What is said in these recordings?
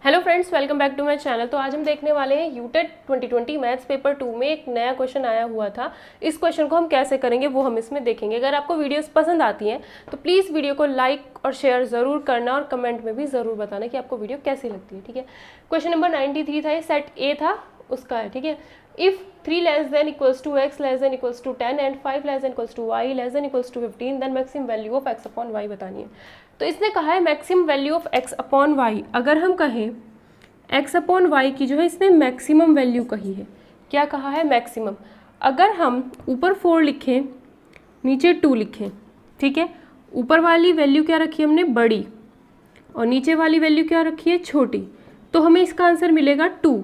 Hello friends, welcome back to my channel. तो आज हम देखने वाले हैं यूटेट 2020 मैथ्स पेपर 2 में एक नया क्वेश्चन आया हुआ था। इस क्वेश्चन को हम कैसे करेंगे वो हम इसमें देखेंगे। अगर आपको वीडियोस पसंद आती हैं तो प्लीज़ वीडियो को लाइक और शेयर ज़रूर करना और कमेंट में भी ज़रूर बताना कि आपको वीडियो कैसी लगती है। ठीक है, क्वेश्चन नंबर 93 था, ये सेट ए था उसका है। ठीक है, if 3 less than equals to X less than equals to 10 and 5 less than equals to Y less than equals to 15 then maximum value of X upon Y बतानी है। तो इसने कहा है maximum value of X upon Y. अगर हम कहें x upon Y की जो है इसने मैक्सिमम वैल्यू कही है। क्या कहा है? मैक्सिमम। अगर हम ऊपर 4 लिखें नीचे 2 लिखें, ठीक है, ऊपर वाली वैल्यू क्या रखी है हमने? बड़ी, और नीचे वाली वैल्यू क्या रखी है? छोटी। तो हमें इसका आंसर मिलेगा 2।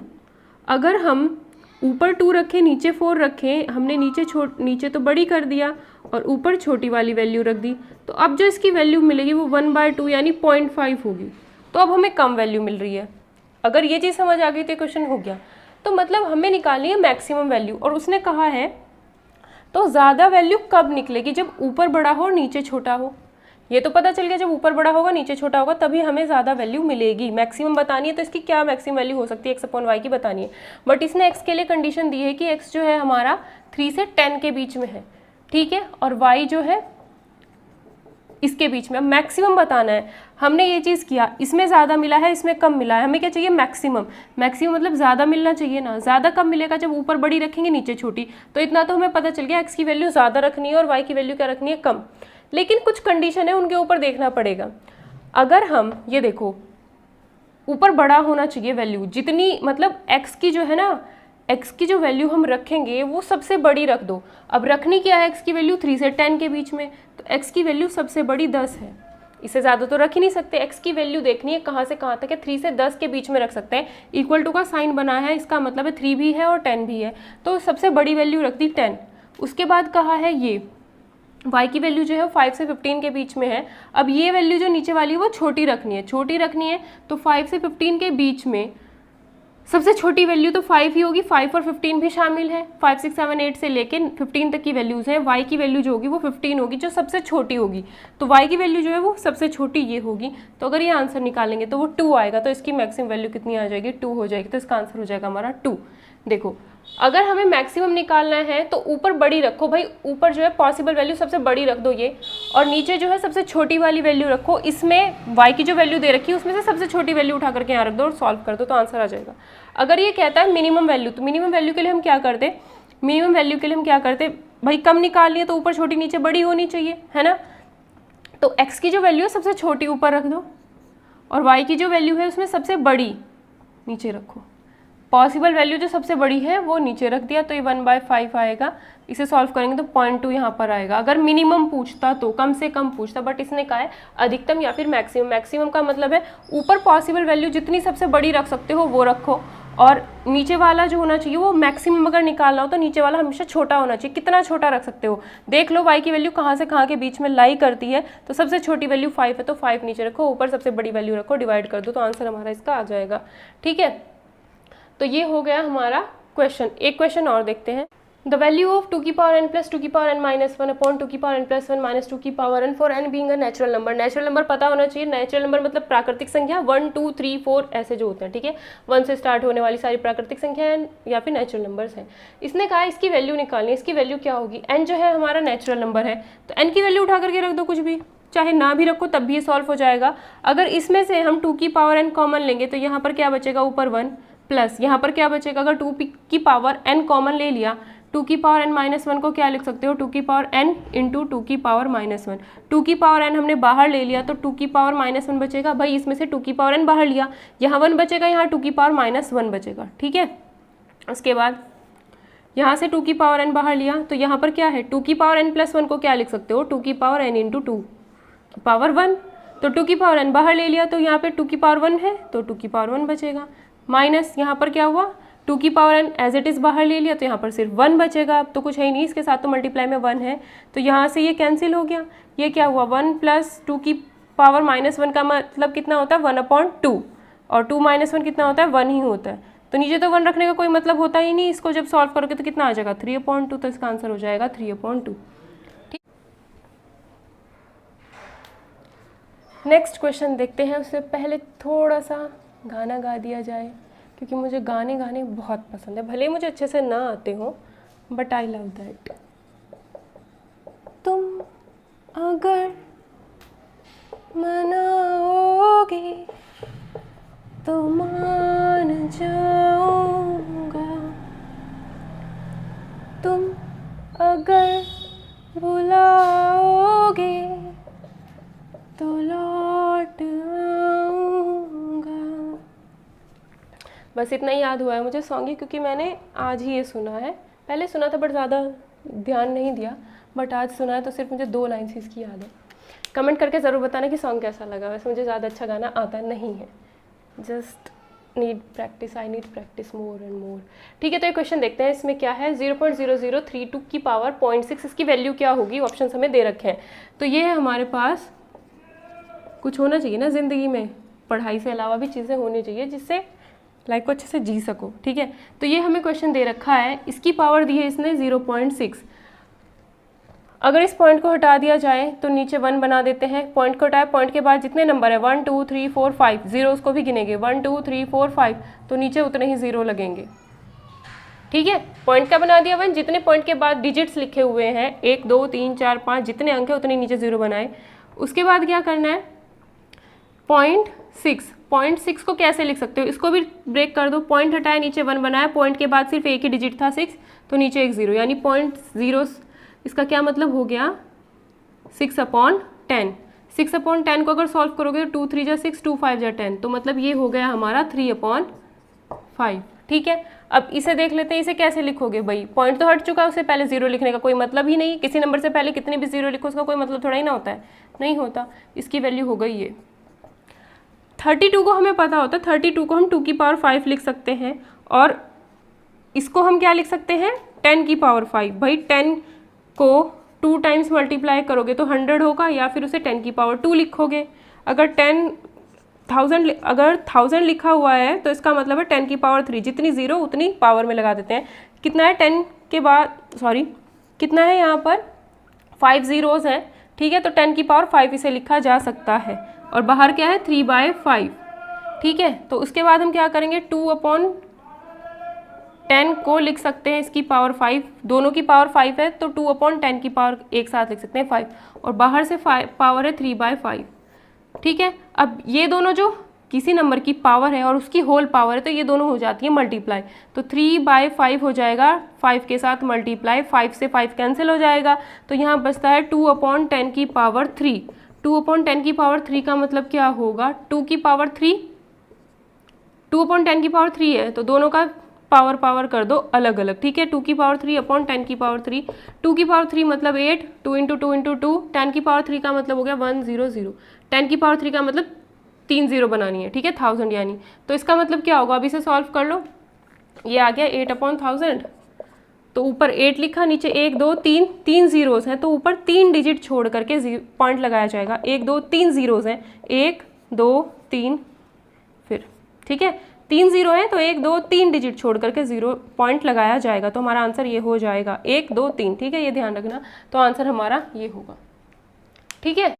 अगर हम ऊपर 2 रखें नीचे 4 रखें, हमने नीचे तो बड़ी कर दिया और ऊपर छोटी वाली वैल्यू रख दी, तो अब जो इसकी वैल्यू मिलेगी वो 1/2 यानी 0.5 होगी। तो अब हमें कम वैल्यू मिल रही है। अगर ये चीज़ समझ आ गई तो क्वेश्चन हो गया। तो मतलब हमें निकालनी है मैक्सिमम वैल्यू, और उसने कहा है तो ज़्यादा वैल्यू कब निकलेगी? जब ऊपर बड़ा हो और नीचे छोटा हो। ये तो पता चल गया, जब ऊपर बड़ा होगा नीचे छोटा होगा तभी हमें ज़्यादा वैल्यू मिलेगी। मैक्सिमम बतानी है तो इसकी क्या मैक्सिमम वैल्यू हो सकती है? एक्स अपॉन वाई की बतानी है। बट इसने एक्स के लिए कंडीशन दी है कि एक्स जो है हमारा 3 से 10 के बीच में है, ठीक है, और वाई जो है इसके बीच में। मैक्सिमम बताना है। हमने ये चीज़ किया, इसमें ज़्यादा मिला है इसमें कम मिला है, हमें क्या चाहिए? मैक्सिमम। मैक्सिमम मतलब ज़्यादा मिलना चाहिए ना। ज़्यादा कब मिलेगा? जब ऊपर बड़ी रखेंगे नीचे छोटी। तो इतना तो हमें पता चल गया, एक्स की वैल्यू ज़्यादा रखनी है और वाई की वैल्यू क्या रखनी है? कम। लेकिन कुछ कंडीशन है, उनके ऊपर देखना पड़ेगा। अगर हम ये देखो, ऊपर बड़ा होना चाहिए वैल्यू जितनी, मतलब एक्स की जो है ना, एक्स की जो वैल्यू हम रखेंगे वो सबसे बड़ी रख दो। अब रखनी क्या है? एक्स की वैल्यू 3 से 10 के बीच में, तो एक्स की वैल्यू सबसे बड़ी 10 है। इससे ज़्यादा तो रख ही नहीं सकते। एक्स की वैल्यू देखनी है कहाँ से कहाँ तक है, 3 से 10 के बीच में रख सकते हैं। इक्वल टू का साइन बना है, इसका मतलब है 3 भी है और 10 भी है, तो सबसे बड़ी वैल्यू रख दी 10। उसके बाद कहा है ये y की वैल्यू जो है 5 से 15 के बीच में है। अब ये वैल्यू जो नीचे वाली है वो छोटी रखनी है, छोटी रखनी है तो 5 से 15 के बीच में सबसे छोटी वैल्यू तो 5 ही होगी। 5 और 15 भी शामिल है, 5 6 7 8 से लेके 15 तक की वैल्यूज़ हैं। y की वैल्यू जो होगी वो 15 होगी, जो सबसे छोटी होगी। तो y की वैल्यू जो है वो सबसे छोटी ये होगी। तो अगर ये आंसर निकालेंगे तो वो 2 आएगा, तो इसकी मैक्सिमम वैल्यू कितनी आ जाएगी? 2 हो जाएगी। तो इसका आंसर हो जाएगा हमारा 2। देखो, अगर हमें मैक्सिमम निकालना है तो ऊपर बड़ी रखो भाई, ऊपर जो है पॉसिबल वैल्यू सबसे बड़ी रख दो ये, और नीचे जो है सबसे छोटी वाली वैल्यू रखो। इसमें y की जो वैल्यू दे रखी है उसमें से सबसे छोटी वैल्यू उठा करके यहाँ रख दो और सॉल्व कर दो, तो आंसर आ जाएगा। अगर ये कहता है मिनिमम वैल्यू, तो मिनिमम वैल्यू के लिए हम क्या करते? मिनिमम वैल्यू के लिए हम क्या करते भाई? कम निकालनी है तो ऊपर छोटी नीचे बड़ी होनी चाहिए, है ना। तो x की जो वैल्यू है सबसे छोटी ऊपर रख दो, और y की जो वैल्यू है उसमें सबसे बड़ी नीचे रखो। पॉसिबल वैल्यू जो सबसे बड़ी है वो नीचे रख दिया, तो ये 1/5 आएगा। इसे सॉल्व करेंगे तो 0.2 यहाँ पर आएगा। अगर मिनिमम पूछता तो कम से कम पूछता, बट इसने कहा है अधिकतम या फिर मैक्सिमम। मैक्सिमम का मतलब है ऊपर पॉसिबल वैल्यू जितनी सबसे बड़ी रख सकते हो वो रखो, और नीचे वाला जो होना चाहिए वो मैक्सिमम अगर निकालना हो तो नीचे वाला हमेशा छोटा होना चाहिए। कितना छोटा रख सकते हो? देख लो y की वैल्यू कहाँ से कहाँ के बीच में लाई करती है, तो सबसे छोटी वैल्यू 5 है तो 5 नीचे रखो, ऊपर सबसे बड़ी वैल्यू रखो, डिवाइड कर दो, तो आंसर हमारा इसका आ जाएगा। ठीक है, तो ये हो गया हमारा क्वेश्चन। एक क्वेश्चन और देखते हैं। द वैल्यू ऑफ 2 की पावर n प्लस 2 की पावर n माइनस 1 अपॉन 2 की पावर n प्लस 1 माइनस 2 की power n for n being a natural number. Natural number पता होना चाहिए। नेचुरल नंबर मतलब प्राकृतिक संख्या, 1 2 3 4 ऐसे जो होते हैं, ठीक है, 1 से स्टार्ट होने वाली सारी प्राकृतिक संख्या या फिर नेचुरल नंबर्स हैं। इसने कहा इसकी वैल्यू निकालनी है। इसकी वैल्यू क्या होगी? n जो है हमारा नेचुरल नंबर है, तो n की वैल्यू उठा करके रख दो, कुछ भी, चाहे ना भी रखो तब भी ये सॉल्व हो जाएगा। अगर इसमें से हम 2 की पावर n कॉमन लेंगे तो यहाँ पर क्या बचेगा? ऊपर 1 प्लस यहाँ पर क्या बचेगा? अगर 2 की पावर n कॉमन ले लिया, 2 की पावर n माइनस 1 को क्या लिख सकते हो? 2 की पावर n इंटू 2 की पावर माइनस 1। 2 की पावर n हमने बाहर ले लिया तो 2 की पावर माइनस 1 बचेगा। भाई इसमें से 2 की पावर n बाहर लिया, यहाँ 1 बचेगा, यहाँ 2 की पावर माइनस 1 बचेगा, ठीक है। उसके बाद यहाँ से 2 की पावर n बाहर लिया तो यहाँ पर क्या है? 2 की पावर n प्लस 1 को क्या लिख सकते हो? 2 की पावर n इंटू 2 की पावर 1। तो 2 की पावर n बाहर ले लिया तो यहाँ पे 2 की पावर 1 है तो 2 की पावर 1 बचेगा, माइनस यहाँ पर क्या हुआ? 2 की power n as it is बाहर ले लिया तो यहाँ पर सिर्फ 1 बचेगा। अब तो कुछ है ही नहीं, इसके साथ तो मल्टीप्लाई में 1 है, तो यहाँ से ये कैंसिल हो गया। ये क्या हुआ? 1 प्लस 2 की पावर माइनस 1 का मतलब कितना होता है? 1/2, और 2 माइनस 1 कितना होता है? 1 ही होता है। तो नीचे तो 1 रखने का कोई मतलब होता ही नहीं। इसको जब सॉल्व करोगे तो कितना आ जाएगा? 3/2, तो इसका आंसर हो जाएगा 3/2। नेक्स्ट क्वेश्चन देखते हैं। उससे पहले थोड़ा सा गाना गा दिया जाए, क्योंकि मुझे गाने गाने बहुत पसंद है, भले ही मुझे अच्छे से ना आते हो, बट आई लव दैट। तुम अगर मनाओगे तो मान जाऊंगा, तुम अगर बुलाओगे तो लौट आऊंगा। बस इतना ही याद हुआ है मुझे सॉन्ग ही, क्योंकि मैंने आज ही ये सुना है, पहले सुना था बट ज़्यादा ध्यान नहीं दिया, बट आज सुना है तो सिर्फ मुझे 2 लाइन से इसकी याद है। कमेंट करके ज़रूर बताना कि सॉन्ग कैसा लगा। वैसे मुझे ज़्यादा अच्छा गाना आता नहीं है, just need practice, I need practice more and more. ठीक है, तो ये क्वेश्चन देखते हैं, इसमें क्या है 0.0032 की पावर 0.6, इसकी वैल्यू क्या होगी, ऑप्शन हमें दे रखे हैं। तो ये है हमारे पास, कुछ होना चाहिए ना ज़िंदगी में, पढ़ाई से अलावा भी चीज़ें होनी चाहिए जिससे लाइफ को अच्छे से जी सको। ठीक है, तो ये हमें क्वेश्चन दे रखा है, इसकी पावर दी है इसने 0.6। अगर इस पॉइंट को हटा दिया जाए तो नीचे 1 बना देते हैं, पॉइंट को हटाए, पॉइंट के बाद जितने नंबर है 1 2 3 4 5, जीरो उसको भी गिनेंगे 1 2 3 4 5, तो नीचे उतने ही जीरो लगेंगे। ठीक है, पॉइंट का बना दिया 1, जितने पॉइंट के बाद डिजिट्स लिखे हुए हैं 1 2 3 4 5, जितने अंक है उतने नीचे जीरो बनाए। उसके बाद क्या करना है, 0.6 को कैसे लिख सकते हो, इसको भी ब्रेक कर दो, पॉइंट हटाए नीचे 1 बनाया, पॉइंट के बाद सिर्फ एक ही डिजिट था 6, तो नीचे एक जीरो, यानी 0.0, इसका क्या मतलब हो गया 6/10। 6/10 को अगर सॉल्व करोगे तो 2 3 जा 6, 2 5 जा 10, तो मतलब ये हो गया हमारा 3/5। ठीक है, अब इसे देख लेते हैं, इसे कैसे लिखोगे भाई, पॉइंट तो हट चुका है, उससे पहले जीरो लिखने का कोई मतलब ही नहीं, किसी नंबर से पहले कितने भी जीरो लिखो उसका कोई मतलब थोड़ा ही ना होता है, नहीं होता। इसकी वैल्यू हो गई ये 32 को हमें पता होता है, 32 को हम 2 की पावर 5 लिख सकते हैं, और इसको हम क्या लिख सकते हैं 10 की पावर 5। भाई 10 को 2 टाइम्स मल्टीप्लाई करोगे तो 100 होगा, या फिर उसे 10 की पावर 2 लिखोगे। अगर 1000 लिखा हुआ है तो इसका मतलब है 10 की पावर 3, जितनी जीरो उतनी पावर में लगा देते हैं। कितना है 10 के बाद, सॉरी कितना है यहाँ पर 5 जीरोज़ हैं। ठीक है, तो 10 की पावर 5 इसे लिखा जा सकता है, और बाहर क्या है 3/5। ठीक है, तो उसके बाद हम क्या करेंगे 2/10 को लिख सकते हैं इसकी पावर 5, दोनों की पावर 5 है तो 2/10 की पावर एक साथ लिख सकते हैं 5, और बाहर से पावर है 3/5। ठीक है, अब ये दोनों जो किसी नंबर की पावर है और उसकी होल पावर है तो ये दोनों हो जाती है मल्टीप्लाई, तो 3/5 हो जाएगा 5 के साथ मल्टीप्लाई, 5 से 5 कैंसिल हो जाएगा, तो यहाँ बचता है 2/10 की पावर 3। 2/10 की पावर 3 का मतलब क्या होगा, 2 की पावर 3, 2/10 की पावर 3 है तो दोनों का पावर कर दो अलग अलग। ठीक है, 2 की पावर 3/10 की पावर 3, 2 की पावर 3 मतलब 8, 2 × 2 × 2, 10 की पावर 3 का मतलब हो गया 100, 10 की पावर 3 का मतलब 3 जीरो बनानी है। ठीक है, 1000 यानी, तो इसका मतलब क्या होगा, अब इसे सॉल्व कर लो, ये आ गया 8/1000, तो ऊपर 8 लिखा, नीचे 1 2 3, 3 जीरोज़ हैं तो ऊपर 3 डिजिट छोड़ करके पॉइंट लगाया जाएगा, 1 2 3 जीरोज़ हैं, 1 2 3 फिर। ठीक है, 3 जीरो हैं तो 1 2 3 डिजिट छोड़ करके जीरो पॉइंट लगाया जाएगा, तो हमारा आंसर ये हो जाएगा 1 2 3। ठीक है, ये ध्यान रखना, तो आंसर हमारा ये होगा। ठीक है।